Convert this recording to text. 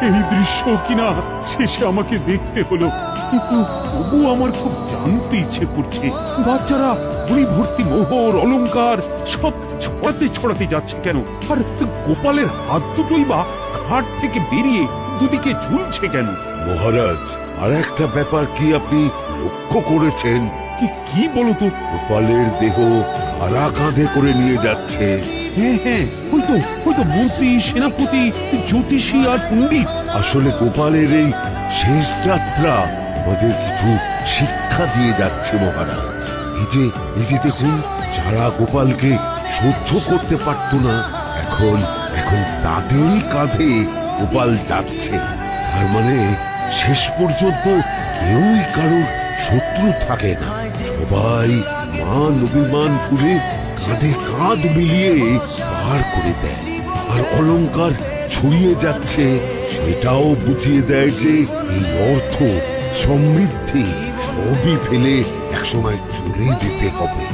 এই দৃশ্য কিনা শেষে আমাকে দেখতে হলো, কিন্তু তবু আমার খুব জানতে ইচ্ছে করছে বাচ্চারা গুলি ভর্তি মোহর অলংকার সব ছড়াতে ছড়াতে যাচ্ছে কেন, আর গোপালের হাত দুটোই বা ঘাট থেকে বেরিয়ে দুদিকে ঝুলছে কেন? মহারাজ, আর একটা ব্যাপার কি আপনি লক্ষ্য করেছেন? কি বলো তো? গোপালের দেহ আরা কাঁধে করে নিয়ে যাচ্ছে। হ্যাঁ হ্যাঁ, ওই তো মন্ত্রী, সেনাপতি, জ্যোতিষী আর পণ্ডিত। আসলে গোপালের এই শেষ যাত্রা আমাদের কিছু শিক্ষা দিয়ে যাচ্ছে মহারাজ। এই যে দেখুন, যারা গোপালকে সহ্য করতে পারত না, এখন তাদেরই কাঁধে গোপাল যাচ্ছে। তার মানে শেষ পর্যন্ত কেউই কারোর শত্রু থাকে না, সবাই মান অভিমান করে কাঁধে কাঁধ মিলিয়ে পার করে দেয়। আর অলংকার ছড়িয়ে যাচ্ছে, সেটাও বুঝিয়ে দেয় যে এই অর্থ সমৃদ্ধি সবই ফেলে একসময় চলে যেতে হবে।